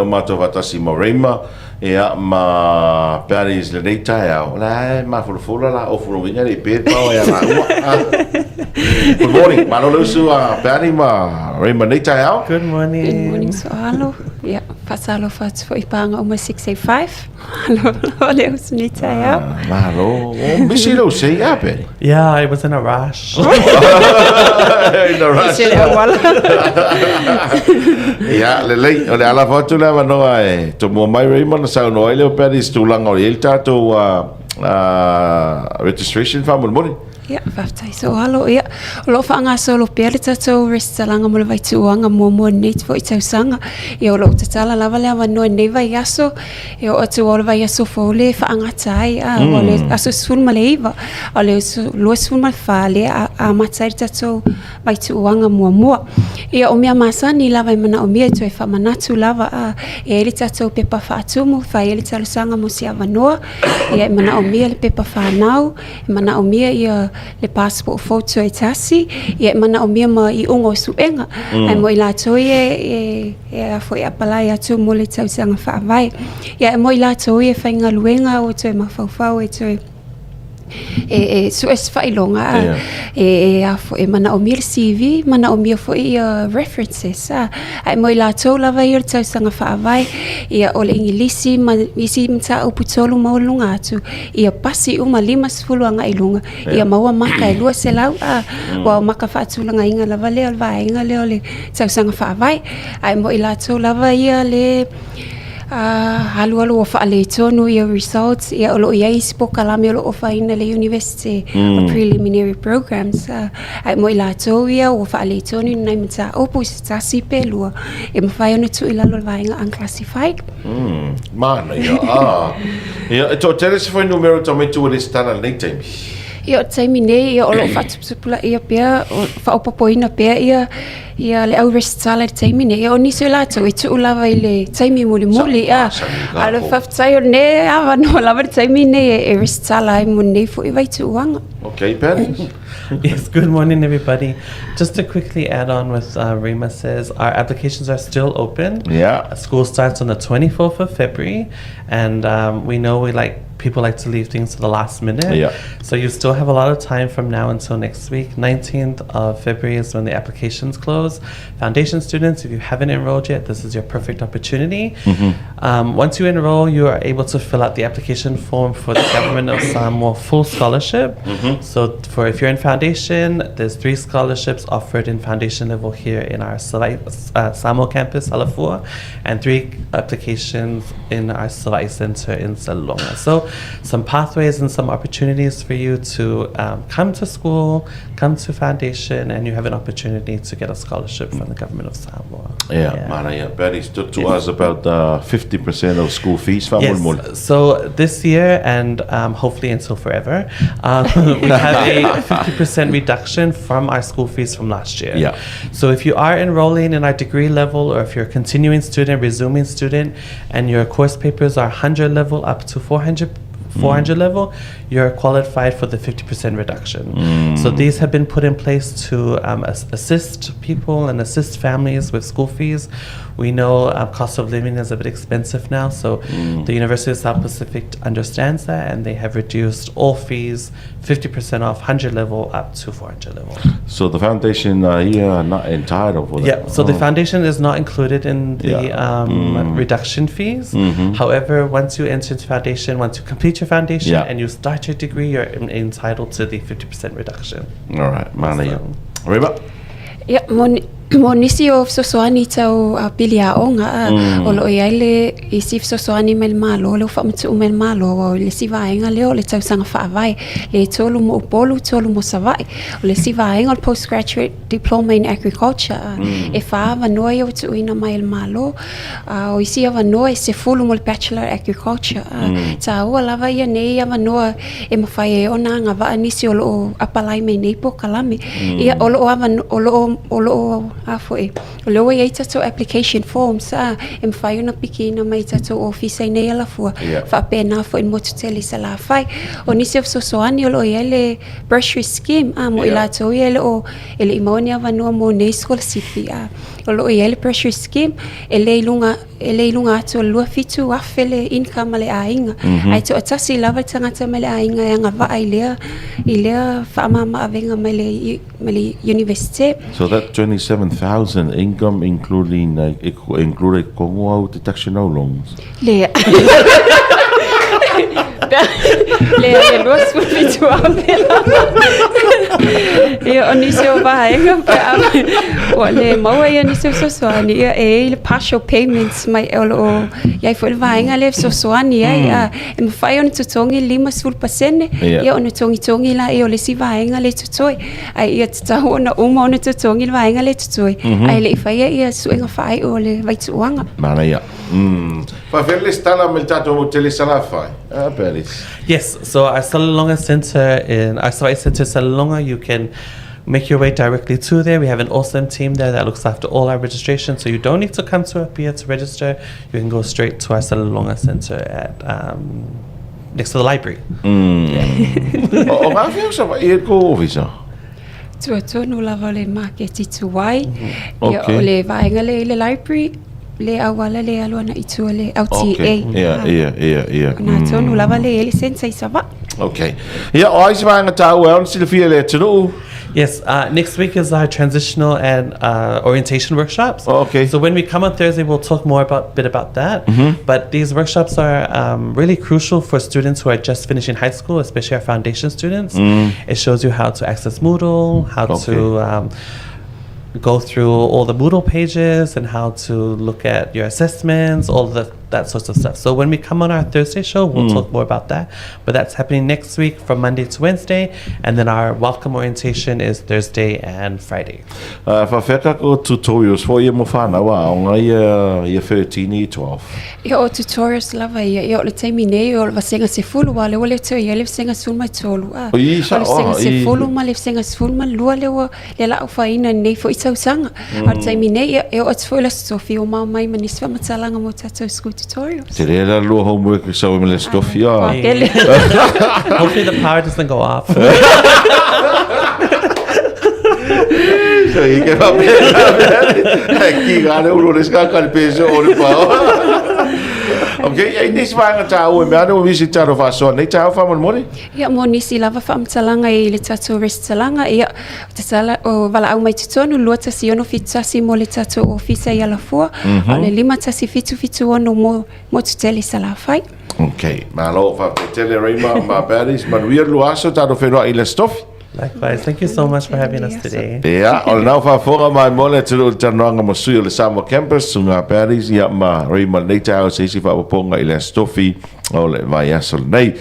Mato vatasi Morema, ma Paris le nei tae la ma fulfula la o fulvinga le pe pa ya la. Good morning. Manolo su Paris ma Rema nei tae. Good morning. Good morning, so hallo. Ja, pasalo fats for ipanga 685. Hallo, leo nei tae. Hallo. Busy lo say ya Paris. Yeah, I was in a rush. In a rush. Ya, le ala foto la no ai to mo mai Raymond sa no ile Paris tulang o il tato registration form mo. Ja, waftai so hallo. Ja, lo fanga solo pele tato restalanga mo vai tuanga mo net fo itau sanga. Yo lo tatala lava lava no ne vai yaso. Yo atu ol vai yaso fo le fanga tai ole aso sul maleva. Ole lo sul mal fale a matsai tato vai tuanga mo. Ia o mea masani lava I mana o mea tu e whamanatu lava e ele tatou pepa whaatumu, whai ele talusanga mo si awanoa, ia mana o mea le pepa whanau, mana o mea ia le passport photo e tasi, ia mana o mea ma I ungo suenga, ai mo I lātou e afo e apalai atu mo le tausanga whaavai, ia mo I lātou e whainga luenga o tu e mawhauwhau e tu so es failonga afo e mana o mir CV mana o mir fo references ai mo la to lava ir tau sanga fa vai ia o ingilisi ma isi mta o putolo mo lunga tu ia pasi uma limas fulanga ilunga ia maua maka lua selau wa maka fa tu langa inga lava le vai inga le tau sanga fa vai ai mo la to lava ia le halu fa le tonu your results ia olo ia ispo kalame olo fa ina le university preliminary programs ai mo ila to ia o fa le tonu nai mta opus ta si pelua e mfa ona tu ila lo vainga unclassified mana ia to tele se foi numero to tu le stana nei time ia taimi nei ia olo fa tupula ia pea fa opopoina pea ia le au restala taimi nei ia oni se lato e tu lava ile taimi muli ala fa tsai ne ava no lava taimi nei e restala I mo nei fo I vai tu wanga. Okay, Paris. Yes, good morning, everybody. Just to quickly add on what Rima says, our applications are still open. Yeah. School starts on the 24th of February, and we know people like to leave things to the last minute. Yeah. So you still have a lot of time from now until next week. 19th of February is when the applications close. Foundation students, if you haven't enrolled yet, this is your perfect opportunity. Once you enroll, you are able to fill out the application form for the Government of Samoa full scholarship. So if you're in foundation, there's 3 scholarships offered in foundation level here in our Samoa campus, Alafua, and 3 applications in our Savai Center in Salonga. So some pathways and some opportunities for you to come to school, come to foundation, and you have an opportunity to get a scholarship from the Government of Samoa. Yeah. Barry stood to us about 50% of school fees. Yes. So this year and hopefully until forever, we have a 50% reduction from our school fees from last year. Yeah. So if you are enrolling in our degree level, or if you're a continuing student, resuming student, and your course papers are 100 level up to 400 level, you're qualified for the 50% reduction. So these have been put in place to assist people and assist families with school fees. We know cost of living is a bit expensive now, so the University of South Pacific understands that, and they have reduced all fees 50% off 100 level up to 400 level. So the foundation here are not entitled for that? Yeah, so the foundation is not included in the reduction fees. However, once you enter into foundation, once you complete your foundation and you start your degree, you're entitled to the 50% reduction. All right, Mania. Reba? Yeah, mo nisi o sosoani tau pili a onga o lo ia le isi sosoani mel malo le fa mtu mel malo le sivaenga le o le tau sanga fa vai le tolu mo polu tolu mo savai le sivaenga o postgraduate diploma in agriculture e fa va noi o tu ina mai malo o isi va noi se fulu mo bachelor agriculture ta o lava ia nei va no e ma fai ona nga va nisi o lo apalai me nei po kalami ia o lo foi lo ia tato application forms em fai una pequena mai tato office nei ala fu fa pena foi mo tuteli sala fai o nisi so soani lo ia le bursary scheme mo ila to ia o ele imonia va no mo nei scholarship o lo ia le bursary scheme ele lunga le ilunga atu lua fitu afele income le ainga. Ai to atasi lava tangata mele ainga yanga va ilea whaamama avenga mele university. So that 27,000 income including included kongo au te taxi no loans. Le lua fitu afela. Ia oni se o vaenga o le maua ia ni se sosoani ia le partial payments mai o ia foi le vaenga le sosoani ia e mafai ona totongi 5% ia ona tongi la ia o le si vaenga le totoi ai ia tau ona uma ona totongi le vaenga le totoi ai le fai ia suenga fai o le vaituanga Mana ia. Fa vele stala mel tato mo tele sala fai. Paris. Yes, so our Talanoaga Center in our Savai Center Talanoaga, you can make your way directly to there. We have an awesome team there that looks after all our registration, so you don't need to come to Apia to register. You can go straight to our Talanoaga Center at next to the library. O ma fio sa vai ko visa. Tuatonu lava le market tuai ia o le vaenga le library le awala le alona itu le LTA. Yeah. Na tonu lava le license sava. Okay. Yeah, o ai vanga tau e on silfia le tunu. Yes, next week is our transitional and orientation workshops. Okay. So when we come on Thursday, we'll talk more bit about that. But these workshops are really crucial for students who are just finishing high school, especially our foundation students. It shows you how to access Moodle, how to go through all the Moodle pages and how to look at your assessments, all that sorts of stuff. So when we come on our Thursday show, we'll talk more about that. But that's happening next week from Monday to Wednesday. And then our welcome orientation is Thursday and Friday. Fa feka ko tutorials for ye mo fana wa nga ye 13 ye 12. Ia o tutorials lava ia o le taimi nei o le vasenga se fulu wa le ole te ia le vasenga sulma tolu o le vasenga se fulu ma le vasenga sulma ma lua le la ufaina nei fo itausanga o le taimi nei ia o tfoila sofi o mai manisfa matalanga mo tatou school tutorials. Te rela lua homework so me le stuff ya. Hopefully the power doesn't go off. So you get up there. Ki gane ulo le ska ka peso o le pa. Okay, ai nisi vanga tau e mea no visi taro fa so nei tau fa mori. Ia mo nisi lava fa mtalanga I le tatou restauranga ia te sala o vala au mai tutonu lua tasi ono fitasi mo le tatou ofisa ia la fua o le 5 tasi fitu ono mo tutele sala fai. Okay, malo fa tele reima ma baris man wir lu aso taro feno I le stof. Likewise. Thank you so much for having us today. Yeah, o now fa fora mai mole tu Talanoaga mo sui o le Samoa campus sunga Paris ia ma reima nei tau se si fa ponga I le stofi o le vai aso nei.